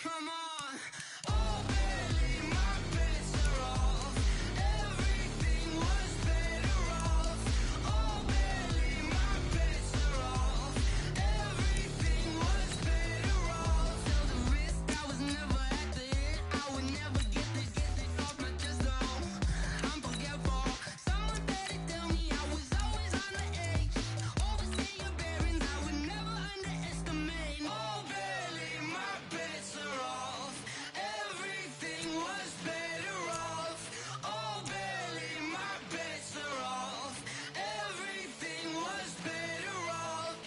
Come on. Oh, barely, my bets are off. Everything was better off. Oh, barely, my bets are off. Everything was better off. Till the risk, I was never at the end. I would never get this off my chest, though. I'm forgetful. Someone better tell me I was always on the edge. Overstay your bearings, I would never underestimate. Oh, barely, my bets are off. Everything was better off. Oh, barely, my bets are off. Everything was better off.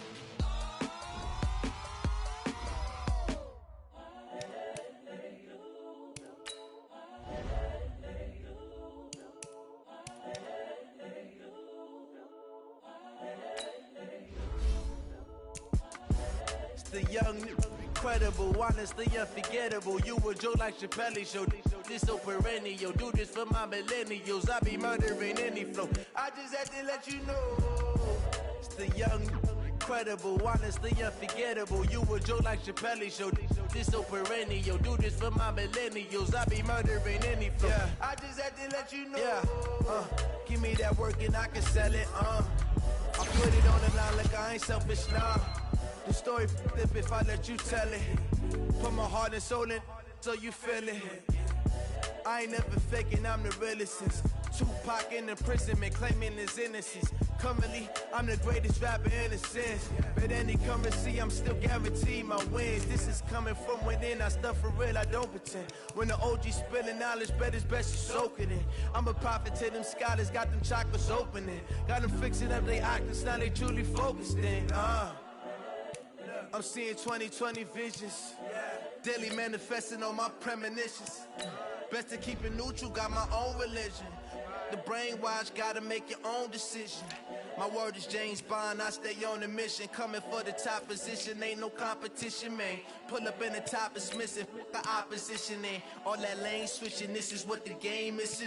It's the young, incredible, honestly unforgettable. You a joke like Chappelle show. This so perennial. Do this for my millennials. I be murdering any flow. I just had to let you know. It's the young, incredible, honestly unforgettable. You a joke like Chappelle show. This so perennial. Do this for my millennials. I be murdering any flow. Yeah. I just had to let you know. Yeah. Give me that work and I can sell it. I put it on the line like I ain't selfish now. The story flip if I let you tell it. Put my heart and soul in so you feel it. I ain't never faking, I'm the realest since Tupac in imprisonment, claiming his innocence. Currently, I'm the greatest rapper in a sense. But any currency, I'm still guaranteed my wins. This is coming from within, I stuff for real, I don't pretend. When the OG spilling knowledge, bet it's best you soak it in. I'm a prophet to them scholars, got them chakras opening. Got them fixing up they octaves, now they truly focused in. I'm seeing 2020 visions. Daily manifesting on my premonitions. Best to keep it neutral, got my own religion. The brainwash, gotta make your own decision. My word is James Bond, I stay on a mission. Coming for the top position, ain't no competition, man. Pull up in the top, it's missing, the opposition ain't. All that lane switching, this is what the game is.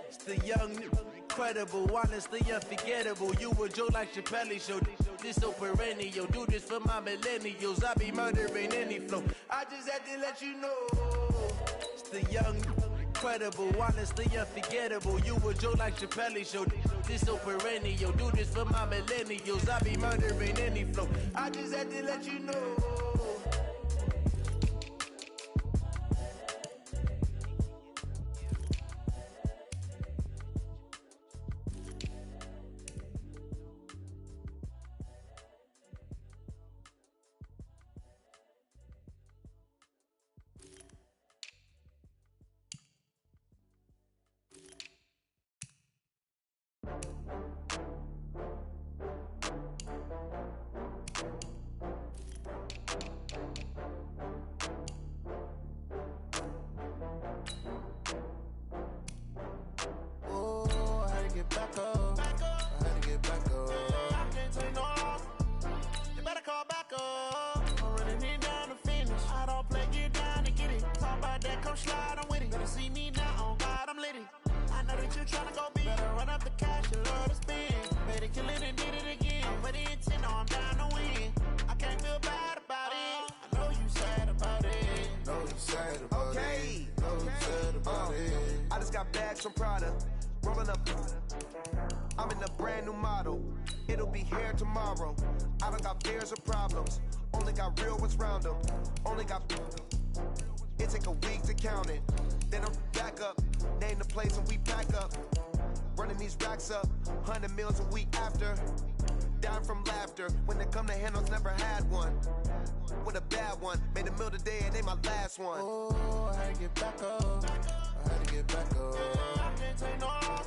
It's the young, incredible, honestly unforgettable. You a joke like Chappelle show. This so perennial. Do this for my millennials. I be murdering any flow. I just had to let you know. It's the young, incredible, honestly unforgettable. You a joke like Chappelle show. This so perennial. Do this for my millennials. I be murdering any flow. I just had to let you know. From Prada, rolling up. I'm in a brand new model. It'll be here tomorrow. I don't got fears or problems. Only got real ones round them. Only got. It take a week to count it. Then I'm back up. Name the place and we pack up. Running these racks up. 100 meals a week after. Down from laughter. When they come to handles, never had one. With a bad one. Made a meal today and ain't my last one. Oh, I had to get back up. I had to get back up. I can't take no loss.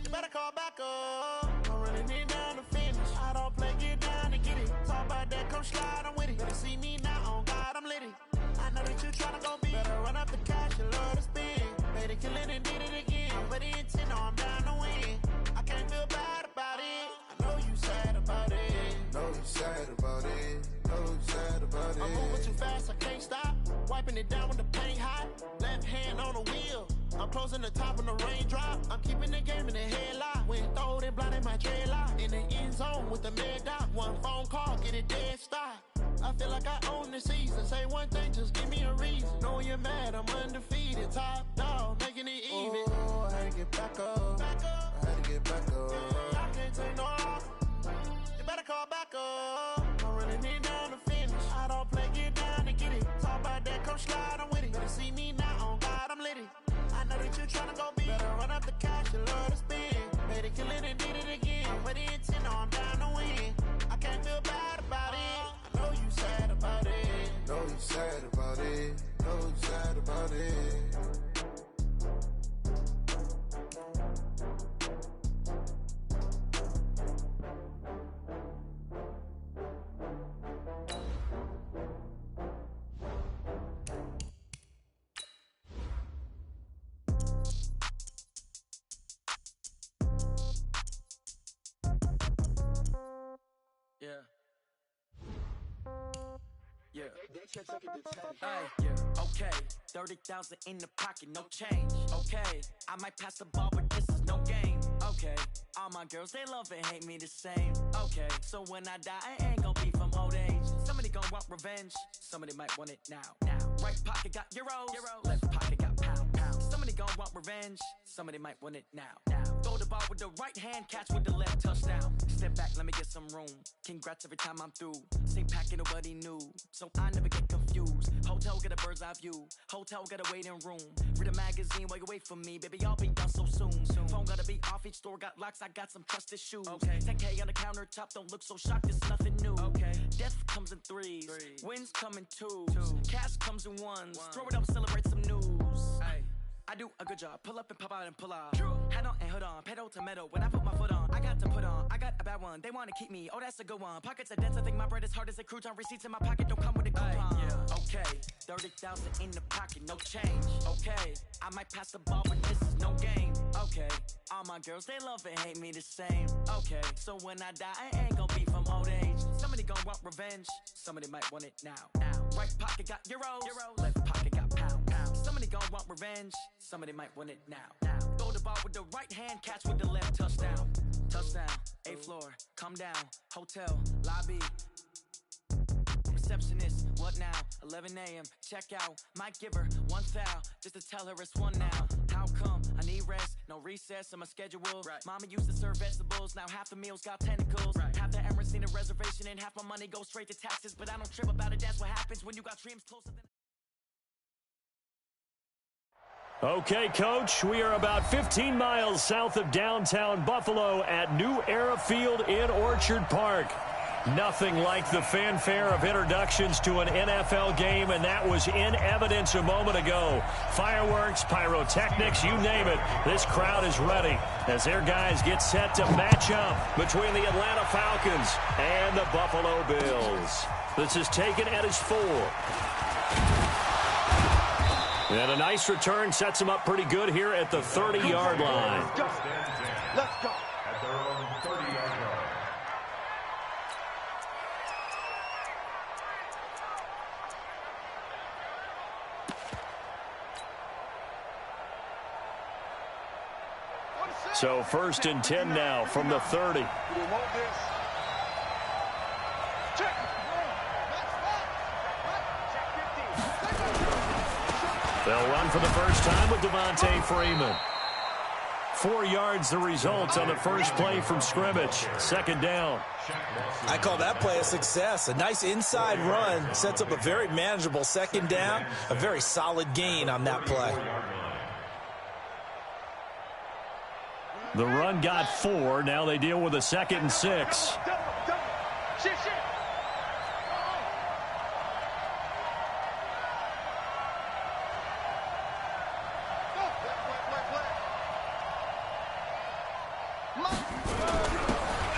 You better call back up. I'm running it down to finish. I don't play, get down and get it. Talk about that, come slide, I'm with it. Better see me now, on God, I'm litty. I know that you tryna go big. Better run up the cash, you love to spin. Made it, kill it and did it again. But the intent, no, I'm down to win. I can't feel bad about it. I know you sad about it. Know you sad about it. Know you sad about it. I'm moving too fast, I can't stop. Wiping it down with the paint hot. Left hand on the wheel. I'm closing the top when the raindrop. I'm keeping the game in the headlock. When throwed and blinded my dreadlock. In the end zone with the mad dot. One phone call, get it dead stop. I feel like I own the season. Say one thing, just give me a reason. Know you're mad, I'm undefeated. Top dog, making it even. Oh, I had to get back up. I had to get back up. I can't take no loss. You better call back up. I'm running it down to finish. I don't play, get down to get it. Talk about that, come slide, I'm with it. Better see me now, on God, I'm litty. I know that you're trying to go big. Better run up the cash, you love to spend. Made it, kill it, and did it again. I'm with the intent, no, I'm down to win. I can't feel bad about it. I know you sad about it. Know you sad about it. Know you sad about it. Okay, 30,000 in the pocket, no change. Okay, I might pass the ball, but this is no game. Okay, all my girls, they love and hate me the same. Okay, so when I die, I ain't gon' be from old age. Somebody gon' want revenge, somebody might want it now. Right pocket got euros, left pocket got pound. Somebody gon' want revenge, somebody might want it now. Throw the ball with the right hand, catch with the left, touchdown. Step back, let me get some room. Congrats every time I'm through. Same packet, nobody knew, so I never get confused. Hotel get a bird's eye view. Hotel got a waiting room. Read a magazine while you wait for me, baby. I'll be done so soon. Phone gotta be off. Each store got locks. I got some trusted shoes. 10K on the countertop. Don't look so shocked. It's nothing new. Death comes in threes. Wins come in twos. Cash comes in ones. Throw it up, celebrate some news. I do a good job. Pull up and pop out and pull out. Head on and hood on. Pedal to metal. When I put my foot on, I got to put on. I got a bad one. They want to keep me. Oh, that's a good one. Pockets are dense. I think my bread is hard as a crouton. Receipts in my pocket don't come with a coupon. Okay, 30,000 in the pocket, no change. Okay, I might pass the ball, but this is no game. Okay, all my girls, they love and hate me the same. Okay, so when I die, I ain't gon' be from old age. Somebody gon' want revenge. Somebody might want it now. Right pocket got euros. Left pocket got pound. Somebody gon' want revenge. Somebody might want it now. Throw the ball with the right hand, catch with the left, touchdown. Touchdown, 8th floor, come down. Hotel, lobby. Receptionist, what now? 11 a.m., check out. Might give her one foul, just to tell her it's one now. How come? I need rest, no recess in my schedule. Mama used to serve vegetables, now half the meals got tentacles. Half the Emirates need a reservation and half my money goes straight to taxes. But I don't trip about it, that's what happens when you got dreams closer than... Okay, Coach, we are about 15 miles south of downtown Buffalo at New Era Field in Orchard Park. Nothing like the fanfare of introductions to an NFL game, and that was in evidence a moment ago. Fireworks, pyrotechnics, you name it. This crowd is ready as their guys get set to match up between the Atlanta Falcons and the Buffalo Bills. This is taken at his 4. And a nice return sets him up pretty good here at the 30-yard line. Let's go. At their own 30-yard line. So 1st and 10 now from the 30. They'll run for the first time with Devontae Freeman. 4 yards the result on the first play from scrimmage. 2nd down. I call that play a success. A nice inside run sets up a very manageable 2nd down. A very solid gain on that play. The run got 4. Now they deal with a 2nd and 6.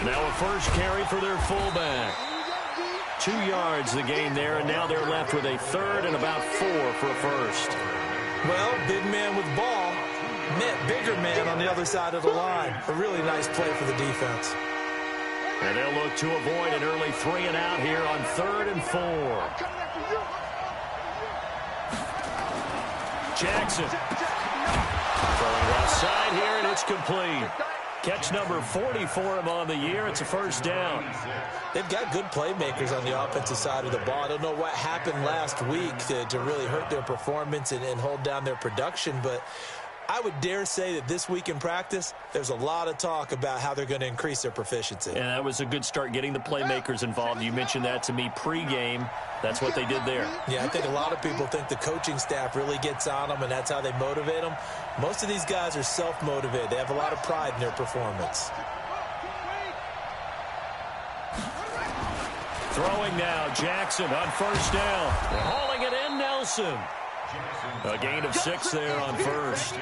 Now a first carry for their fullback. 2 yards the gain there, and now they're left with a 3rd and about 4 for a first. Well, big man with ball met bigger man on the other side of the line. A really nice play for the defense. And they'll look to avoid an early 3 and out here on 3rd and 4. Jackson. Throwing left side here, and it's complete. Catch number 40 for him on the year. It's a first down. They've got good playmakers on the offensive side of the ball. I don't know what happened last week to really hurt their performance and hold down their production, but I would dare say that this week in practice, there's a lot of talk about how they're going to increase their proficiency. And that was a good start, getting the playmakers involved. You mentioned that to me pregame. That's what they did there. Yeah, I think a lot of people think the coaching staff really gets on them, and that's how they motivate them. Most of these guys are self-motivated. They have a lot of pride in their performance. Throwing now, Jackson on first down. Hauling it in, Nelson. A gain of 6 there on first.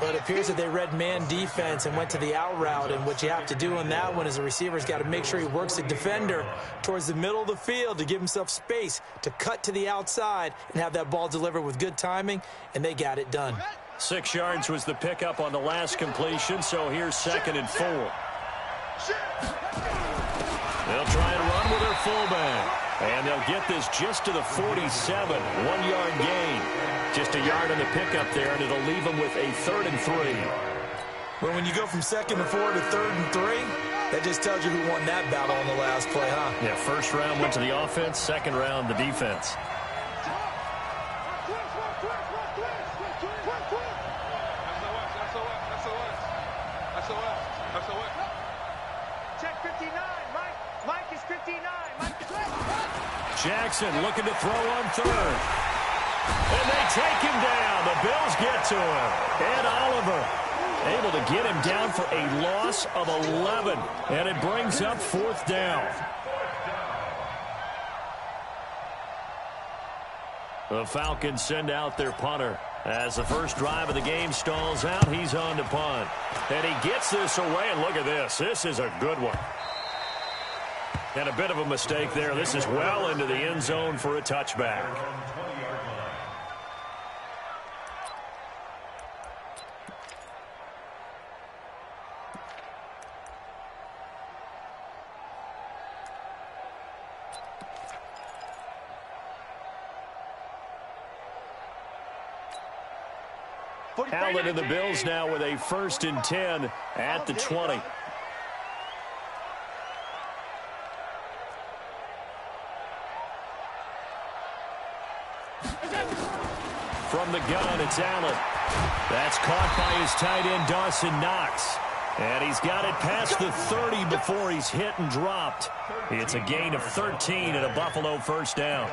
Well, it appears that they read man defense and went to the out route, and what you have to do on that one is the receiver's got to make sure he works the defender towards the middle of the field to give himself space to cut to the outside and have that ball delivered with good timing, and they got it done. 6 yards was the pickup on the last completion, so here's 2nd and 4. They'll try and run with their fullback. And they'll get this just to the 47, 1-yard gain. Just a yard on the pickup there, and it'll leave them with a 3rd and 3. Well, when you go from 2nd and 4 to 3rd and 3, that just tells you who won that battle on the last play, huh? Yeah, first round went to the offense, second round the defense. Check 59, Mike is 59. Jackson looking to throw on 3rd. And they take him down. The Bills get to him. Ed Oliver able to get him down for a loss of 11. And it brings up 4th down. The Falcons send out their punter. As the first drive of the game stalls out, he's on to punt. And he gets this away, and look at this. This is a good one. And a bit of a mistake there. This is well into the end zone for a touchback. Allen and the Bills now with a 1st and 10 at the 20. From the gun, it's Allen. That's caught by his tight end, Dawson Knox. And he's got it past the 30 before he's hit and dropped. It's a gain of 13 and a Buffalo first down.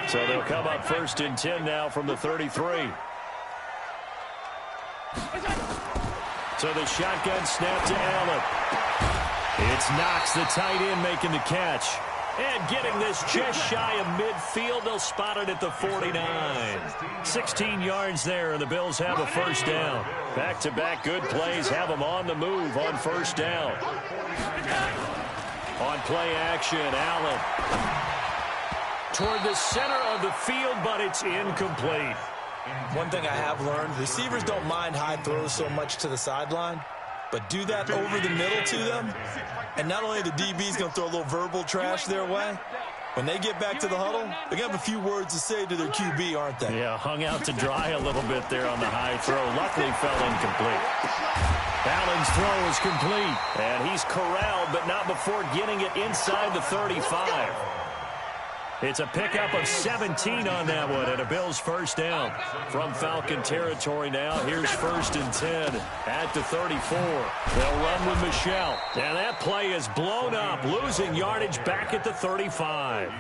So they'll come up 1st and 10 now from the 33. So the shotgun snap to Allen. It's Knox, the tight end, making the catch. And getting this just shy of midfield. They'll spot it at the 49. 16 yards there, and the Bills have a first down. Back-to-back good plays have them on the move on first down. On play action, Allen. Toward the center of the field, but it's incomplete. One thing I have learned, receivers don't mind high throws so much to the sideline, but do that over the middle to them, and not only the DB's going to throw a little verbal trash their way, when they get back to the huddle, they're going to have a few words to say to their QB, aren't they? Yeah, hung out to dry a little bit there on the high throw. Luckily fell incomplete. Allen's throw is complete, and he's corralled, but not before getting it inside the 35. It's a pickup of 17 on that one, and a Bills first down. From Falcon territory now, here's 1st and 10 at the 34. They'll run with Michelle. And that play is blown up, losing yardage back at the 35.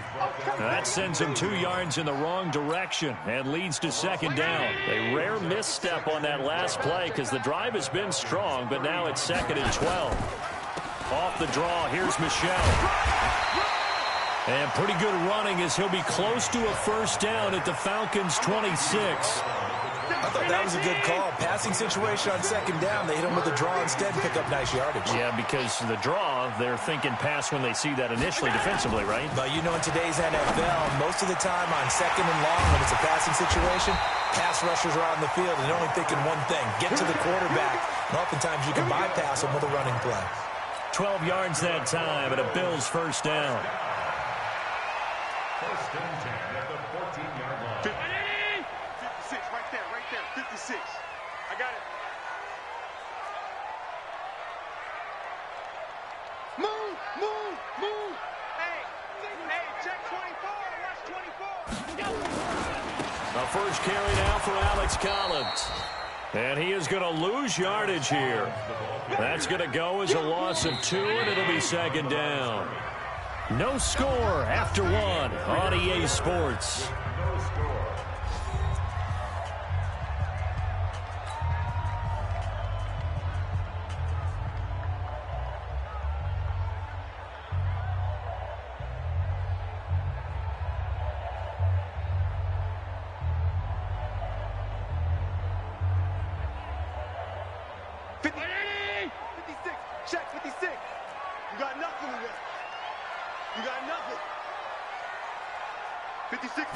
That sends him 2 yards in the wrong direction and leads to 2nd down. A rare misstep on that last play because the drive has been strong, but now it's 2nd and 12. Off the draw, here's Michelle. And pretty good running as he'll be close to a first down at the Falcons' 26. I thought that was a good call. Passing situation on 2nd down. They hit him with a draw instead, pick up nice yardage. Yeah, because the draw, they're thinking pass when they see that initially defensively, right? But you know, in today's NFL, most of the time on 2nd and long, when it's a passing situation, pass rushers are on the field and they're only thinking one thing, get to the quarterback. And oftentimes you can bypass them with a running play. 12 yards that time and a Bills first down. 1st and 10 at the 14-yard line. right there. 56. I got it. Move, move, move. Hey, check 24. Watch 24. A first carry now for Alex Collins. And he is going to lose yardage here. That's going to go as a loss of 2, and it'll be second down. No score after 1 on EA Sports. Check 56. You got nothing in there. You got nothing. 56.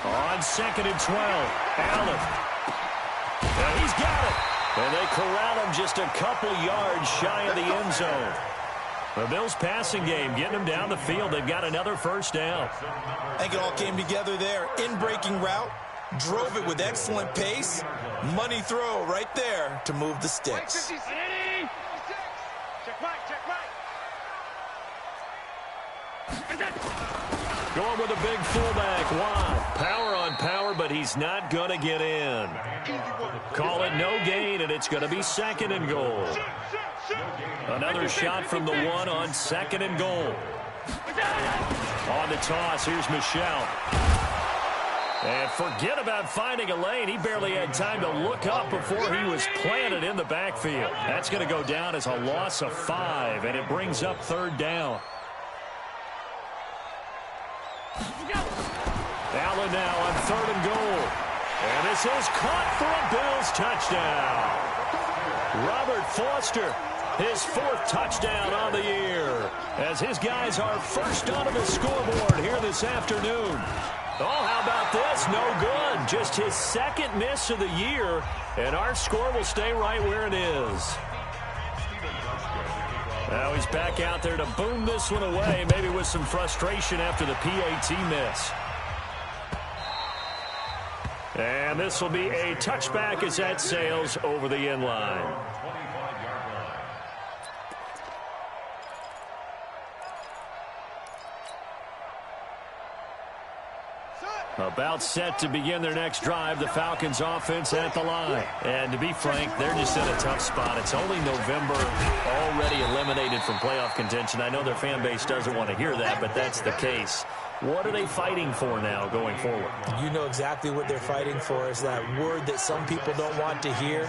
On 2nd and 12. Allen. And he's got it. And they corral him just a couple yards shy of the end zone. The Bills passing game getting them down the field. They've got another first down. I think it all came together there. In-breaking route. Drove it with excellent pace. Money throw right there to move the sticks. Check right, check right. Going with a big fullback. Wow. Power on power, but he's not going to get in. Call it no gain, and it's going to be 2nd and goal. Another shot from the 1 on 2nd and goal. On the toss, here's Michelle. And forget about finding a lane. He barely had time to look up before he was planted in the backfield. That's going to go down as a loss of 5, and it brings up 3rd down. Allen now on 3rd and goal. And this is caught for a Bills touchdown. Robert Foster, his 4th touchdown on the year, as his guys are first onto the scoreboard here this afternoon. Oh, how about this? No good. Just his 2nd miss of the year, and our score will stay right where it is. Now he's back out there to boom this one away, maybe with some frustration after the PAT miss. And this will be a touchback as that sails over the end line. About set to begin their next drive, the Falcons offense at the line. And to be frank, they're just in a tough spot. It's only November, already eliminated from playoff contention. I know their fan base doesn't want to hear that, but that's the case. What are they fighting for now going forward? You know exactly what they're fighting for. Is that word that some people don't want to hear,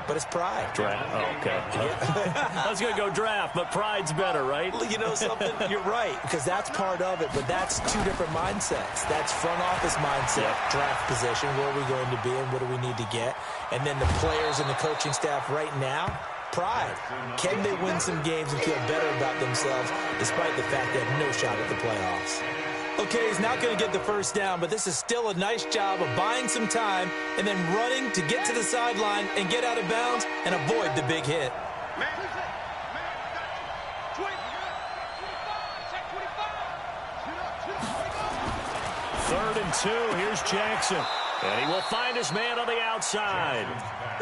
but it's pride. Draft. Oh, okay. Yeah. I was going to go draft, but pride's better, right? You know something? You're right, because that's part of it, but that's 2 different mindsets. That's front office mindset, draft position, where are we going to be and what do we need to get? And then the players and the coaching staff right now, pride. Can they win some games and feel better about themselves despite the fact they have no shot at the playoffs? Okay, he's not going to get the first down, but this is still a nice job of buying some time and then running to get to the sideline and get out of bounds and avoid the big hit. 3rd and 2. Here's Jackson. And he will find his man on the outside.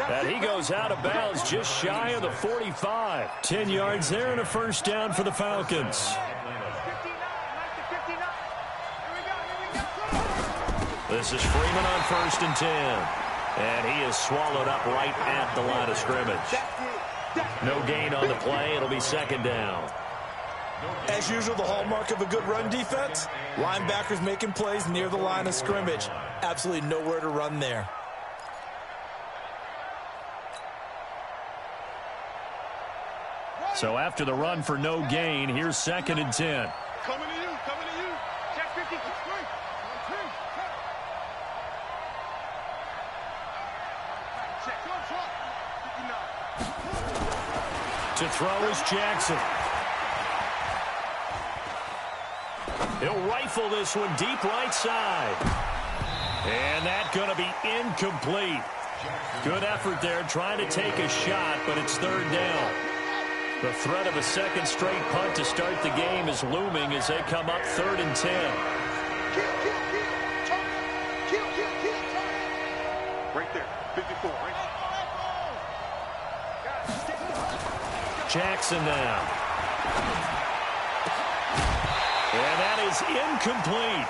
And he goes out of bounds just shy of the 45. 10 yards there and a first down for the Falcons. This is Freeman on 1st and 10. And he is swallowed up right at the line of scrimmage. No gain on the play. It'll be 2nd down. As usual, the hallmark of a good run defense, linebackers making plays near the line of scrimmage. Absolutely nowhere to run there. So after the run for no gain, here's 2nd and 10. Coming to you, coming to you. Check 50. To throw is Jackson. He'll rifle this one deep right side. And that's going to be incomplete. Good effort there trying to take a shot, but it's 3rd down. The threat of a 2nd straight punt to start the game is looming as they come up 3rd and 10. Right there. 54, right? Jackson now. And that is incomplete.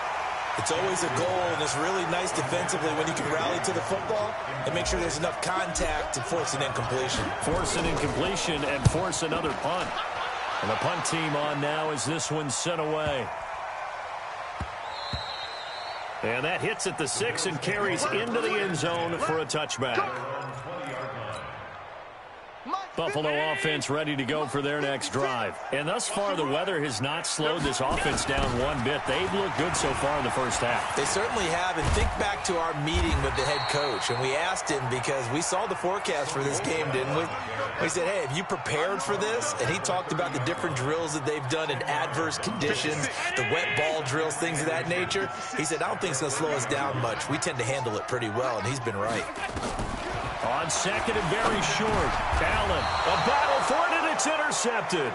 It's always a goal, and it's really nice defensively when you can rally to the football and make sure there's enough contact to force an incompletion. Force an incompletion and force another punt. And the punt team on now as this one's sent away. And that hits at the 6 and carries into the end zone for a touchback. Buffalo offense ready to go for their next drive. And thus far, the weather has not slowed this offense down one bit. They've looked good so far in the first half. They certainly have. And think back to our meeting with the head coach. And we asked him because we saw the forecast for this game, didn't we? We said, hey, have you prepared for this? And he talked about the different drills that they've done in adverse conditions, the wet ball drills, things of that nature. He said, I don't think it's going to slow us down much. We tend to handle it pretty well, and he's been right. On second and very short, Allen, a battle for it, and it's intercepted.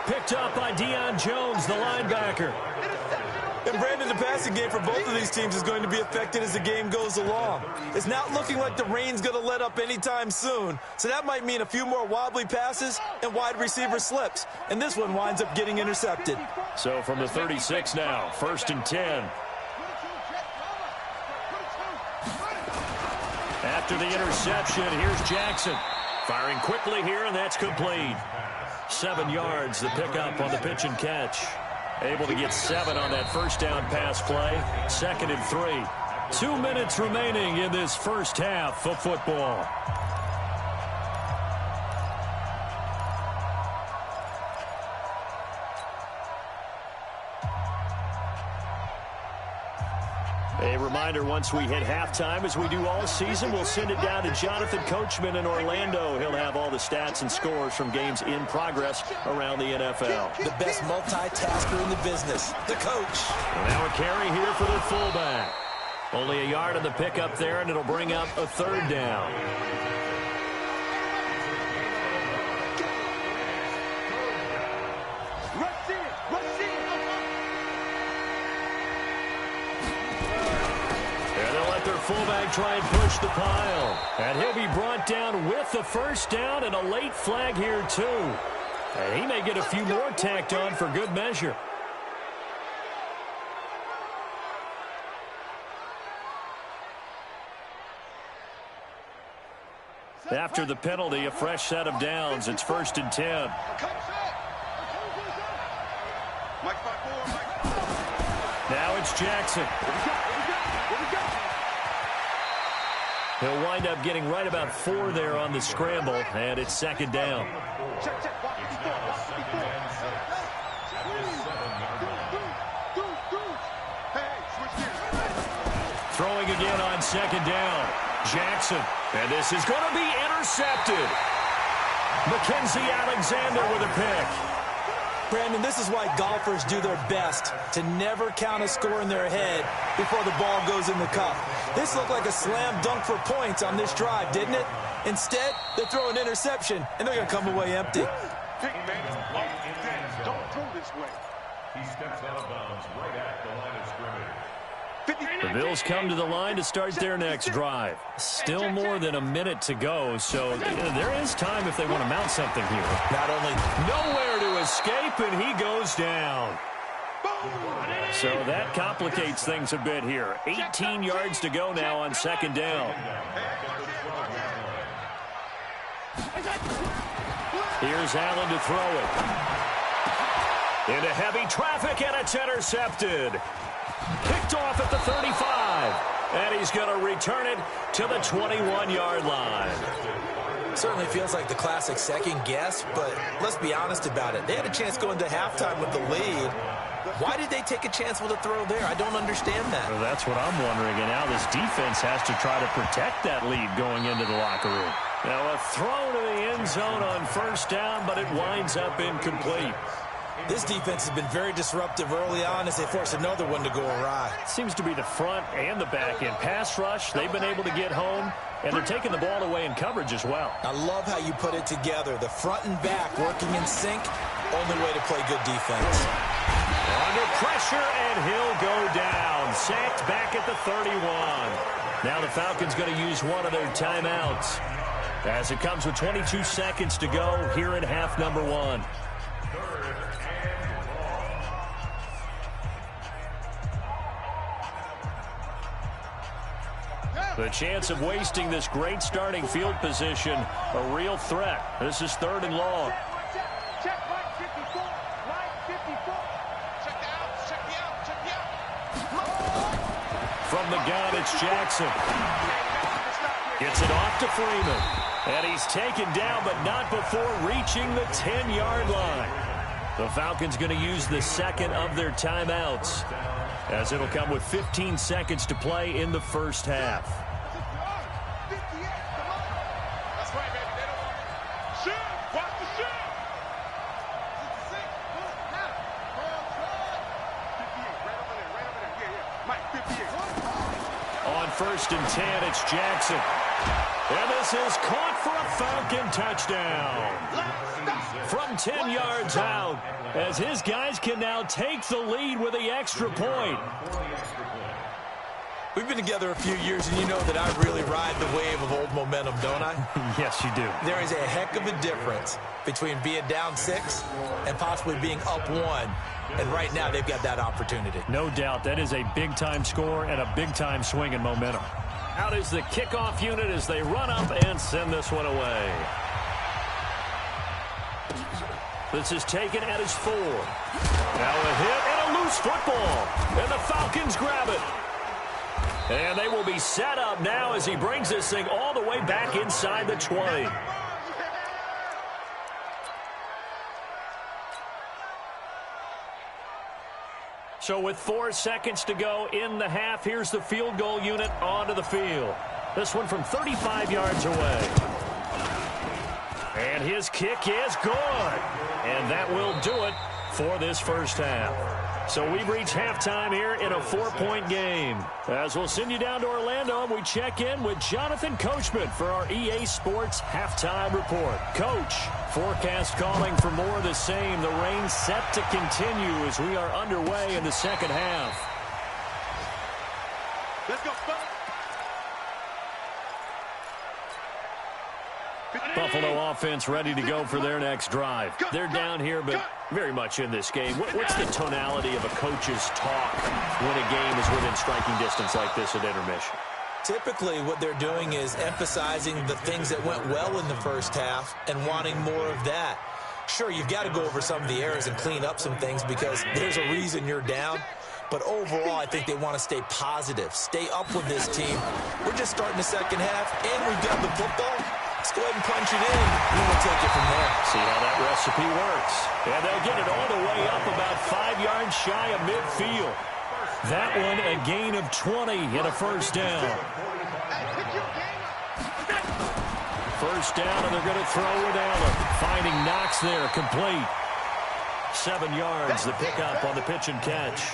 Picked up by Deion Jones, the linebacker. And Brandon, the passing game for both of these teams is going to be affected as the game goes along. It's not looking like the rain's going to let up anytime soon, so that might mean a few more wobbly passes and wide receiver slips. And this one winds up getting intercepted. So from the 36 now, 1st and 10. After the interception, here's Jackson. Firing quickly here, and that's complete. 7 yards, the pickup on the pitch and catch. Able to get 7 on that first down pass play. 2nd and 3. 2 minutes remaining in this first half of football. A reminder, once we hit halftime, as we do all season, we'll send it down to Jonathan Coachman in Orlando. He'll have all the stats and scores from games in progress around the NFL. The best multitasker in the business, the coach. And now a carry here for the fullback. Only a yard on the pickup there, and it'll bring up a 3rd down. Fullback try and push the pile. And he'll be brought down with the first down and a late flag here too. And he may get a few more tacked on for good measure. After the penalty, a fresh set of downs. It's 1st and 10. Now it's Jackson. He'll wind up getting right about 4 there on the scramble, and it's 2nd down. Throwing again on 2nd down. Jackson, and this is going to be intercepted. Mackenzie Alexander with a pick. Brandon, this is why golfers do their best to never count a score in their head before the ball goes in the cup. This looked like a slam dunk for points on this drive, didn't it? Instead, they throw an interception, and they're going to come away empty. Don't throw this way. He steps out of bounds right at the line of scrimmage. The Bills come to the line to start their next drive. Still more than a minute to go, so there is time if they want to mount something here. Not only nowhere to escape, and he goes down. So that complicates things a bit here. 18 yards to go now on 2nd down. Here's Allen to throw it. Into heavy traffic, and it's intercepted. Picked off at the 35. And he's going to return it to the 21-yard line. Certainly feels like the classic second guess, but let's be honest about it. They had a chance going to halftime with the lead. Why did they take a chance with a throw there? I don't understand that. Well, that's what I'm wondering. And now this defense has to try to protect that lead going into the locker room. Now a throw to the end zone on 1st down, but it winds up incomplete. This defense has been very disruptive early on as they force another one to go awry. Seems to be the front and the back end. Pass rush, they've been able to get home, and they're taking the ball away in coverage as well. I love how you put it together. The front and back working in sync, only way to play good defense. Under pressure, and he'll go down. Sacked back at the 31. Now the Falcons going to use one of their timeouts as it comes with 22 seconds to go here in half number 1. The chance of wasting this great starting field position, a real threat. This is 3rd and long. Check right 54. Right 54. Check the out. Check the out. Check the out. From the gun, it's Jackson. Gets it off to Freeman. And he's taken down, but not before reaching the 10-yard line. The Falcons going to use the second of their timeouts, as it'll come with 15 seconds to play in the first half. That's right, baby. They don't want shoot. Watch the shoot. 66. Now. 58. Right over there. Right over there. Yeah. Mike, 58. On 1st and 10, it's Jackson. And this is caught for a Falcon touchdown. From 10 yards out, as his guys can now take the lead with the extra point. We've been together a few years, and you know that I really ride the wave of old momentum, don't I? Yes, you do. There is a heck of a difference between being down 6 and possibly being up 1. And right now, they've got that opportunity. No doubt. That is a big-time score and a big-time swing in momentum. Out is the kickoff unit as they run up and send this one away. This is taken at his 4. Now a hit and a loose football. And the Falcons grab it. And they will be set up now as he brings this thing all the way back inside the 20. So with 4 seconds to go in the half, here's the field goal unit onto the field. This one from 35 yards away. And his kick is good. And that will do it for this first half. So we've reached halftime here in a 4-point game. As we'll send you down to Orlando, and we check in with Jonathan Coachman for our EA Sports Halftime Report. Coach, forecast calling for more of the same. The rain set to continue as we are underway in the second half. Let's go, fellas. Buffalo offense ready to go for their next drive. They're down here, but very much in this game. What's the tonality of a coach's talk when a game is within striking distance like this at intermission? Typically, what they're doing is emphasizing the things that went well in the first half and wanting more of that. Sure, you've got to go over some of the errors and clean up some things because there's a reason you're down. But overall, I think they want to stay positive, stay up with this team. We're just starting the second half, and we've got the football. Let's go ahead and punch it in, and we'll take it from there. See how that recipe works. And they'll get it all the way up about 5 yards shy of midfield. That one a gain of 20 and a first down. First down, and they're going to throw with Allen. Finding Knox there, complete. 7 yards, the pickup on the pitch and catch.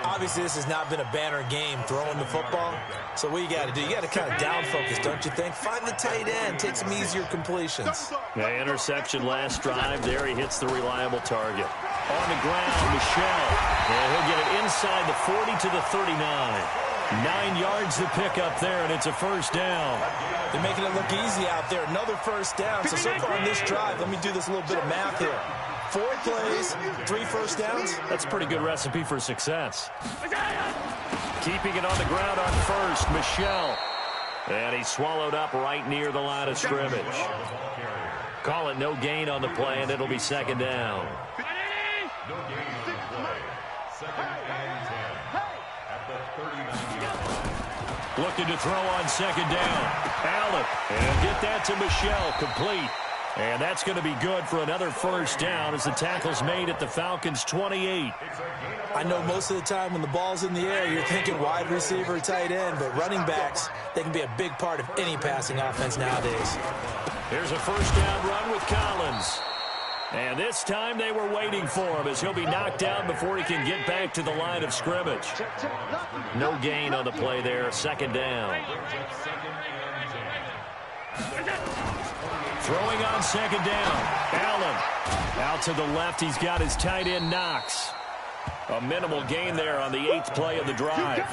Obviously, this has not been a banner game throwing the football. So what you got to do, you got to kind of down focus, don't you think? Find the tight end, take some easier completions. Yeah, interception last drive. There he hits the reliable target. On the ground, Michelle. And he'll get it inside the 40 to the 39. 9 yards the pickup there, and it's a first down. They're making it look easy out there. Another first down. So far on this drive, let me do this little bit of math here. 4 plays, 3 first downs. That's a pretty good recipe for success. Keeping it on the ground on first, Michelle. And he's swallowed up right near the line of scrimmage. Call it no gain on the play, and it'll be second down. No gain on the play. Second and 10 at the 39. Looking to throw on second down. Allen, and get that to Michelle, complete. And that's going to be good for another first down as the tackle's made at the Falcons' 28. I know most of the time when the ball's in the air, you're thinking wide receiver, tight end, but running backs, they can be a big part of any passing offense nowadays. Here's a first down run with Collins. And this time they were waiting for him as he'll be knocked down before he can get back to the line of scrimmage. No gain on the play there, second down. Throwing on second down. Allen out to the left. He's got his tight end Knox. A minimal gain there on the 8th play of the drive.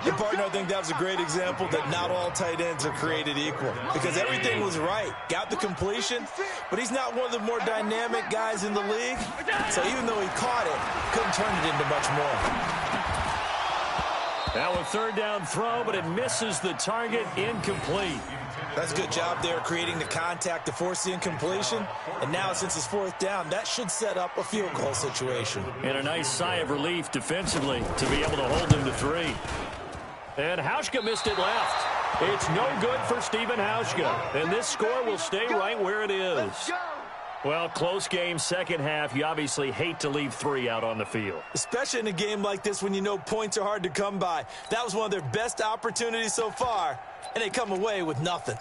And partner, I think that was a great example that not all tight ends are created equal, because everything was right. Got the completion, but he's not one of the more dynamic guys in the league. So even though he caught it, couldn't turn it into much more. Now a 3rd down throw, but it misses the target, incomplete. That's a good job there creating the contact to force the incompletion. And now since it's 4th down, that should set up a field goal situation. And a nice sigh of relief defensively to be able to hold him to 3. And Hauschka missed it left. It's no good for Stephen Hauschka. And this score will stay right where it is. Well, close game, second half. You obviously hate to leave 3 out on the field. Especially in a game like this when you know points are hard to come by. That was one of their best opportunities so far, and they come away with nothing.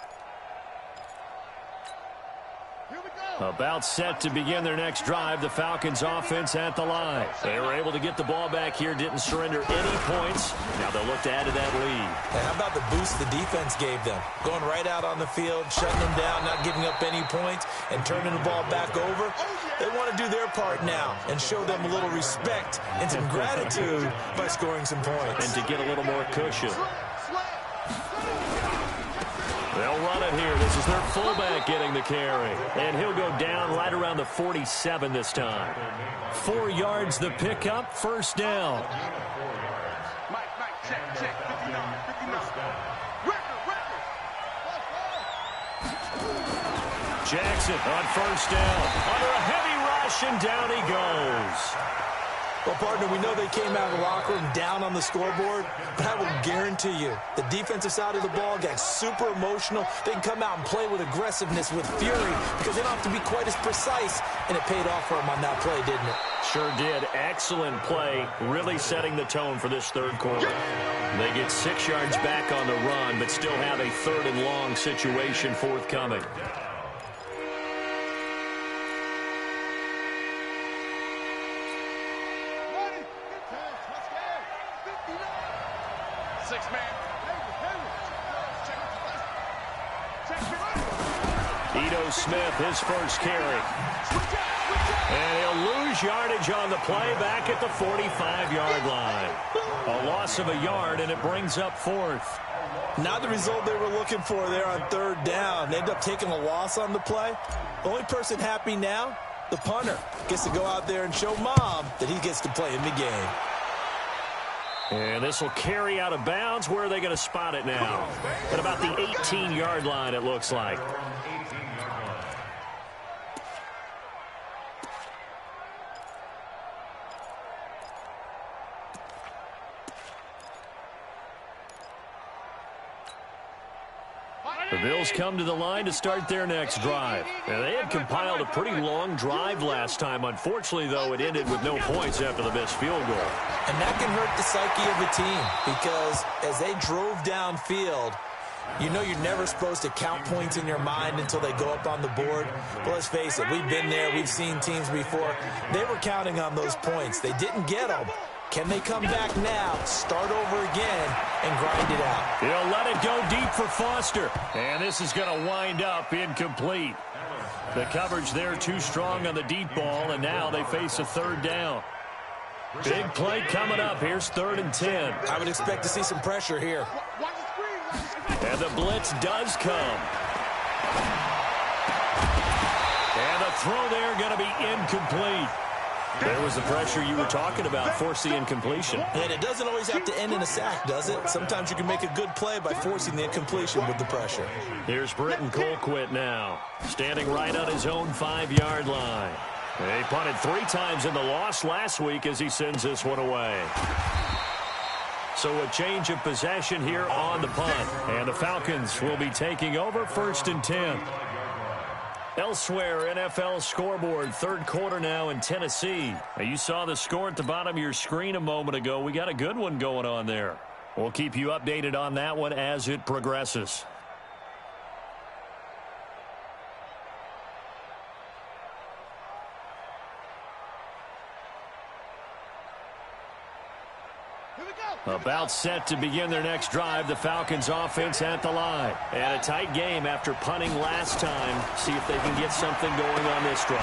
About set to begin their next drive, the Falcons offense at the line. They were able to get the ball back here, didn't surrender any points. Now they'll look to add to that lead. And how about the boost the defense gave them? Going right out on the field, shutting them down, not giving up any points, and turning the ball back over. They want to do their part now and show them a little respect and some gratitude by scoring some points. And to get a little more cushion. They'll run it here. This is their fullback getting the carry. And he'll go down right around the 47 this time. 4 yards the pickup, 1st down. Mike, check, 59. Record. Jackson on 1st down. Under a heavy rush, and down he goes. Well, partner, we know they came out of the locker room down on the scoreboard, but I will guarantee you the defensive side of the ball got super emotional. They can come out and play with aggressiveness, with fury, because they don't have to be quite as precise, and it paid off for them on that play, didn't it? Sure did. Excellent play, really setting the tone for this 3rd quarter. They get 6 yards back on the run, but still have a 3rd and long situation forthcoming. Smith, his first carry. And he'll lose yardage on the play back at the 45-yard line. A loss of a yard, and it brings up 4th. Not the result they were looking for there on 3rd down. They end up taking a loss on the play. The only person happy now, the punter, gets to go out there and show Mom that he gets to play in the game. And this will carry out of bounds. Where are they going to spot it now? At about the 18-yard line, it looks like. The Bills come to the line to start their next drive. And they had compiled a pretty long drive last time. Unfortunately, though, it ended with no points after the missed field goal. And that can hurt the psyche of a team, because as they drove downfield, you know you're never supposed to count points in your mind until they go up on the board. But let's face it, we've been there. We've seen teams before. They were counting on those points. They didn't get them. Can they come back now, start over again, and grind it out? He'll let it go deep for Foster. And this is going to wind up incomplete. The coverage there too strong on the deep ball, and now they face a 3rd down. Big play coming up. Here's 3rd and 10. I would expect to see some pressure here. And the blitz does come. And the throw there going to be incomplete. There was the pressure you were talking about, force the incompletion. And it doesn't always have to end in a sack, does it? Sometimes you can make a good play by forcing the incompletion with the pressure. Here's Britton Colquitt now, standing right on his own 5-yard line. He punted 3 times in the loss last week as he sends this one away. So a change of possession here on the punt. And the Falcons will be taking over 1st and 10. Elsewhere, NFL scoreboard, 3rd quarter now in Tennessee. Now, you saw the score at the bottom of your screen a moment ago. We got a good one going on there. We'll keep you updated on that one as it progresses. About set to begin their next drive, the Falcons offense at the line. And a tight game after punting last time. See if they can get something going on this drive.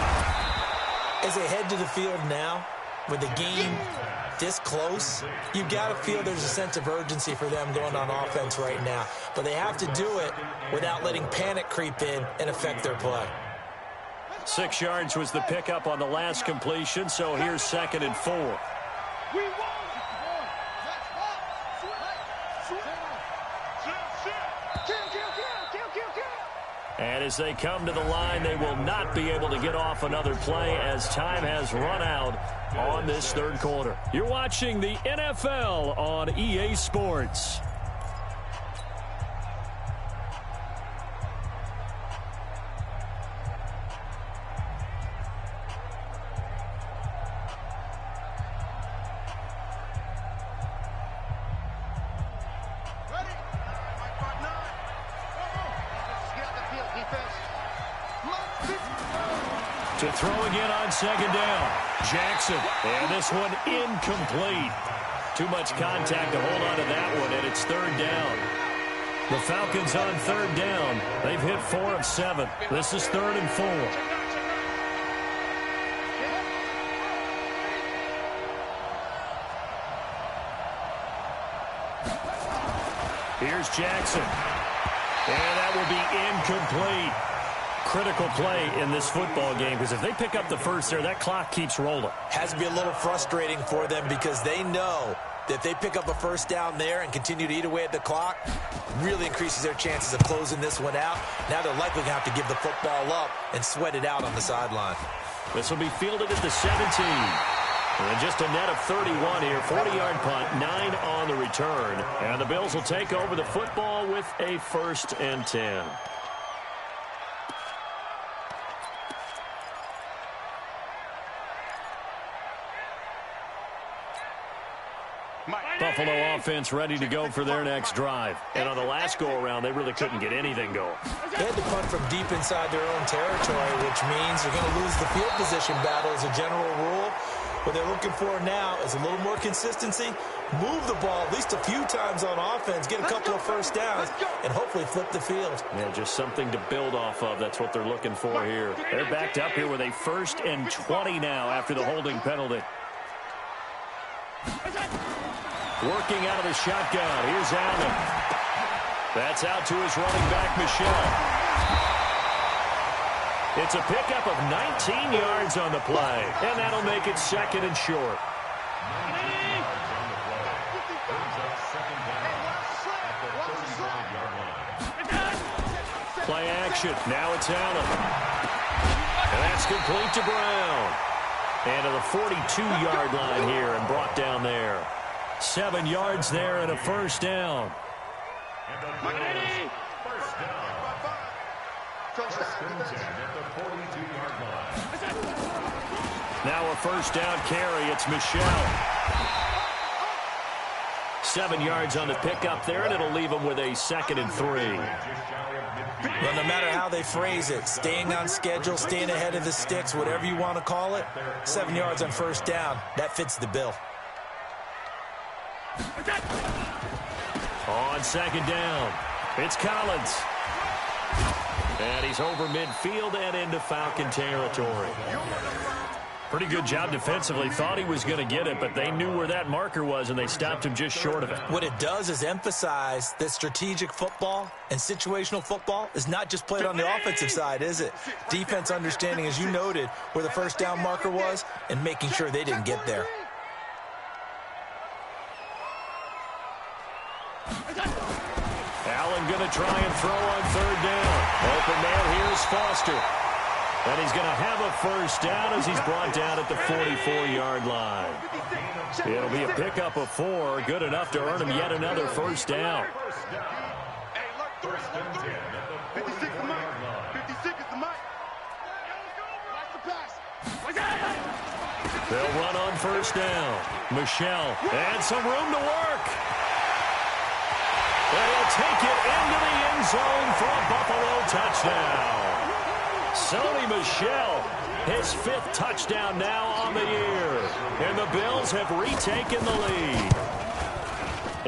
As they head to the field now, with the game this close, you've got to feel there's a sense of urgency for them going on offense right now. But they have to do it without letting panic creep in and affect their play. 6 yards was the pickup on the last completion, so here's 2nd and 4. And as they come to the line, they will not be able to get off another play as time has run out on this 3rd quarter. You're watching the NFL on EA Sports. To throw again on 2nd down. Jackson. And this one incomplete. Too much contact to hold on to that one, and it's 3rd down. The Falcons on 3rd down. They've hit 4 of 7. This is 3rd and 4. Here's Jackson. And that will be incomplete. Critical play in this football game, because if they pick up the first there, that clock keeps rolling. Has to be a little frustrating for them because they know that if they pick up a first down there and continue to eat away at the clock, really increases their chances of closing this one out. Now they're likely going to have to give the football up and sweat it out on the sideline. This will be fielded at the 17. And just a net of 31 here. 40-yard punt, 9 on the return. And the Bills will take over the football with a 1st and 10. Buffalo offense ready to go for their next drive. And on the last go-around, they really couldn't get anything going. They had to punt from deep inside their own territory, which means they're going to lose the field position battle as a general rule. What they're looking for now is a little more consistency, move the ball at least a few times on offense, get a couple of first downs, and hopefully flip the field. Yeah, just something to build off of. That's what they're looking for here. They're backed up here with a 1st and 20 now after the holding penalty. Working out of the shotgun. Here's Allen. That's out to his running back, Michelle. It's a pickup of 19 yards on the play, and that'll make it 2nd and short. Play action. Now it's Allen. And that's complete to Brown. And to the 42-yard line here and brought down there. 7 yards there and a 1st down. Now a 1st down carry. It's Michelle. 7 yards on the pickup there, and it'll leave them with a 2nd and 3. Well, no matter how they phrase it, staying on schedule, staying ahead of the sticks, whatever you want to call it, 7 yards on 1st down, that fits the bill. On 2nd down, it's Collins. And he's over midfield and into Falcon territory. Pretty good job defensively. Thought he was going to get it, but they knew where that marker was, and they stopped him just short of it. What it does is emphasize that strategic football and situational football is not just played on the offensive side, is it? Defense understanding, as you noted, where the 1st down marker was and making sure they didn't get there. Allen going to try and throw on 3rd down. Open man, here's Foster. And he's going to have a 1st down as he's brought down at the 44-yard line. It'll be a pickup of 4, good enough to earn him yet another 1st down. They'll run on 1st down. Michelle, and some room to work. And he'll take it into the end zone for a Buffalo touchdown. Sony Michel, his 5th touchdown now on the year. And the Bills have retaken the lead.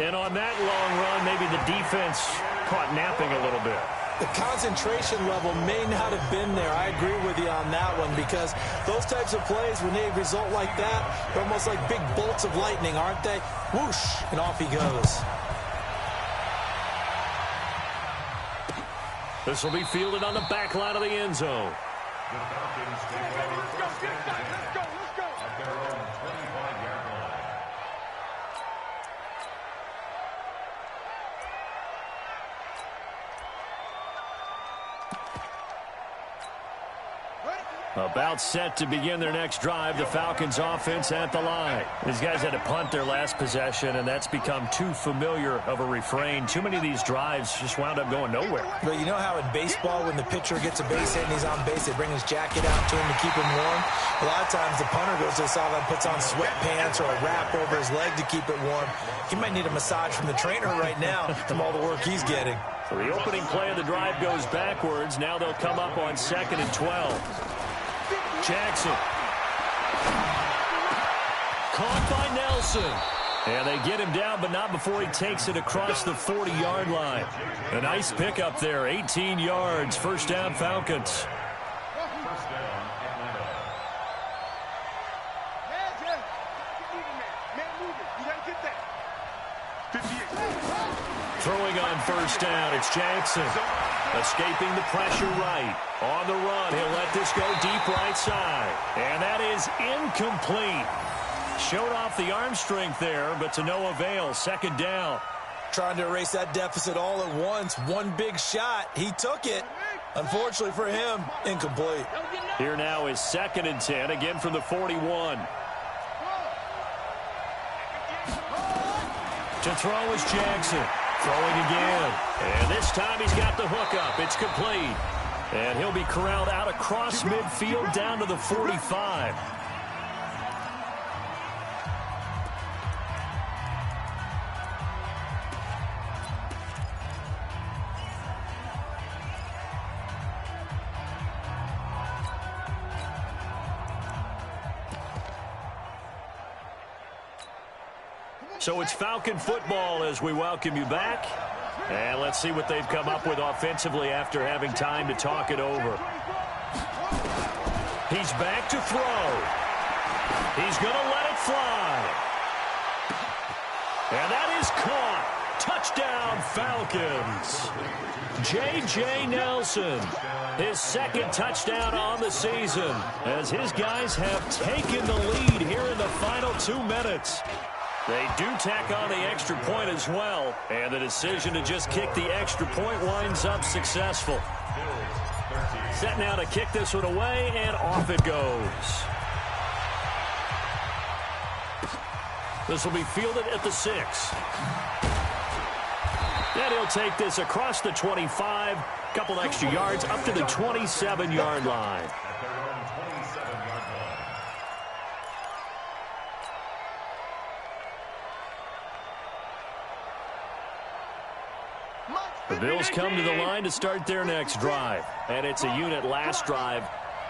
And on that long run, maybe the defense caught napping a little bit. the concentration level may not have been there. I agree with you on that one, because those types of plays, when they result like that, they're almost like big bolts of lightning, aren't they? Whoosh, and off he goes. This will be fielded on the back line of the end zone. The Falcons take over first and 10 at their own 25-yard line. About set to begin their next drive, the Falcons offense at the line. These guys had to punt their last possession, and that's become too familiar of a refrain. Too many of these drives just wound up going nowhere. But you know how in baseball, when the pitcher gets a base hit and he's on base, they bring his jacket out to him to keep him warm? A lot of times the punter goes to the sideline, puts on sweatpants or a wrap over his leg to keep it warm. He might need a massage from the trainer right now from all the work he's getting. So the opening play of the drive goes backwards. Now they'll come up on 2nd and 12. Jackson. Caught by Nelson. And they get him down, but not before he takes it across the 40-yard line. A nice pickup there, 18 yards. First down, Falcons. First down, Atlanta. Throwing on first down, it's Jackson. Escaping the pressure right. On the run, he'll let this go deep right side. And that is incomplete. Showed off the arm strength there, but to no avail. Second down. Trying to erase that deficit all at once. One big shot. He took it. Unfortunately for him, incomplete. Here now is 2nd and 10, again from the 41. To throw is Jackson. Throwing again. And this time he's got the hookup. It's complete. And he'll be corralled out across midfield down to the 45. So it's Falcon football as we welcome you back. And let's see what they've come up with offensively after having time to talk it over. He's back to throw. He's going to let it fly. And that is caught. Touchdown, Falcons. J.J. Nelson, his 2nd touchdown on the season, as his guys have taken the lead here in the final 2 minutes. They do tack on the extra point as well, and the decision to just kick the extra point winds up successful. Set now to kick this one away, and off it goes. This will be fielded at the 6. And he'll take this across the 25, couple extra yards up to the 27-yard line. The Bills come to the line to start their next drive. And it's a unit last drive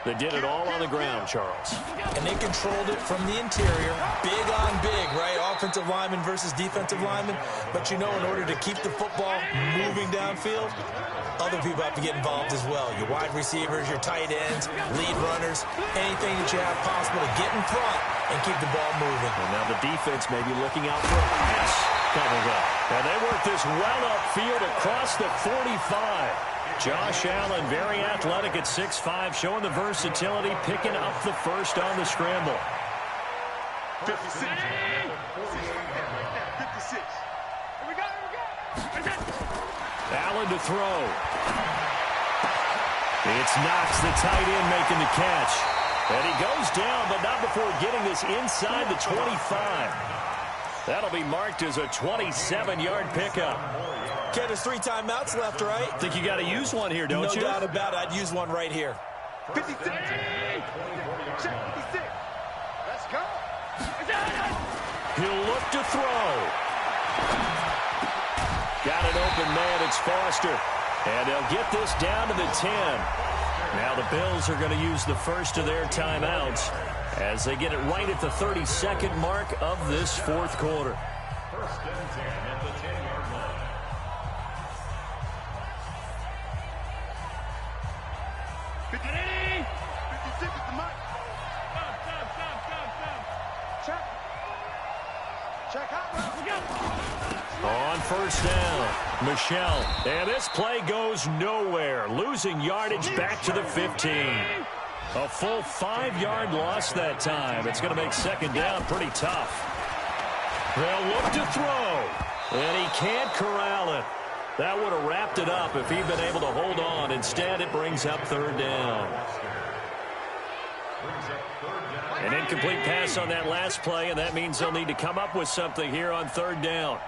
that did it all on the ground, Charles. And they controlled it from the interior. Big on big, right? Offensive lineman versus defensive lineman. But you know, in order to keep the football moving downfield, other people have to get involved as well. Your wide receivers, your tight ends, lead runners, anything that you have possible to get in front and keep the ball moving. And now the defense may be looking out for a pass coming up. And they work this well upfield across the 45. Josh Allen, very athletic at 6'5", showing the versatility, picking up the first on the scramble. 56. 56. Here we go. Allen to throw. It's Knox, the tight end, making the catch. And he goes down, but not before getting this inside the 25. That'll be marked as a 27-yard pickup. Ken, there's 3 timeouts left, right? Think you got to use one here, don't you? No doubt about it. I'd use one right here. 56. Check 56. Let's go. He'll look to throw. Got an open man. It's Foster. And they'll get this down to the 10. Now the Bills are going to use the first of their timeouts as they get it right at the 32nd mark of this 4th quarter. First and 10 at the 10-yard line. 56 is the mark. Check. Check out. On first down, Michelle. And this play goes nowhere. Losing yardage back to the 15. A full 5-yard loss that time. It's going to make second down pretty tough. They'll look to throw. And he can't corral it. That would have wrapped it up if he'd been able to hold on. Instead, it brings up third down. An incomplete pass on that last play, and that means they'll need to come up with something here on third down.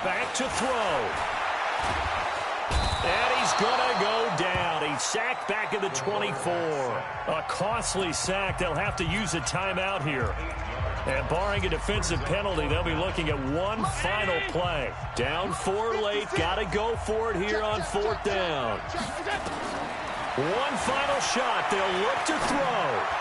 Back to throw. And he's going to go down. He's sacked back at the 24. A costly sack. They'll have to use a timeout here. And barring a defensive penalty, they'll be looking at one final play. Down 4 late. Got to go for it here on fourth down. One final shot. They'll look to throw.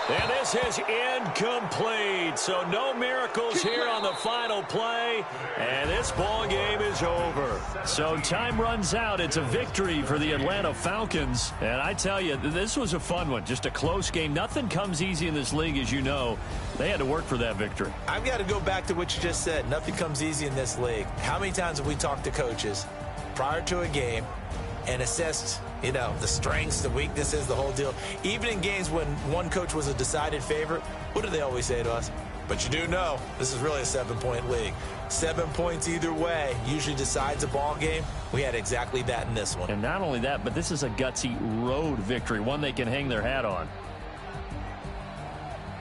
And this is incomplete. So no miracles here on the final play. And this ball game is over. So time runs out. It's a victory for the Atlanta Falcons. And I tell you, this was a fun one. Just a close game. Nothing comes easy in this league, as you know. They had to work for that victory. I've got to go back to what you just said. Nothing comes easy in this league. How many times have we talked to coaches prior to a game and assessed, the strengths, the weaknesses, the whole deal? Even in games when one coach was a decided favorite, what do they always say to us? But you do know this is really a 7-point league. 7 points either way usually decides a ball game. We had exactly that in this one. And not only that, but this is a gutsy road victory, one they can hang their hat on.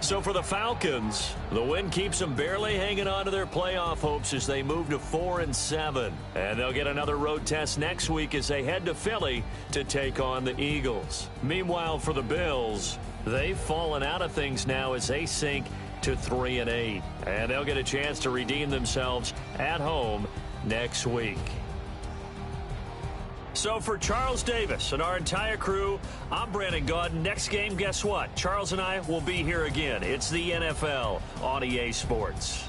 So for the Falcons, the win keeps them barely hanging on to their playoff hopes as they move to 4-7. And they'll get another road test next week as they head to Philly to take on the Eagles. Meanwhile, for the Bills, they've fallen out of things now as they sink to 3-8. And they'll get a chance to redeem themselves at home next week. So for Charles Davis and our entire crew, I'm Brandon Gaudin. Next game, guess what? Charles and I will be here again. It's the NFL on EA Sports.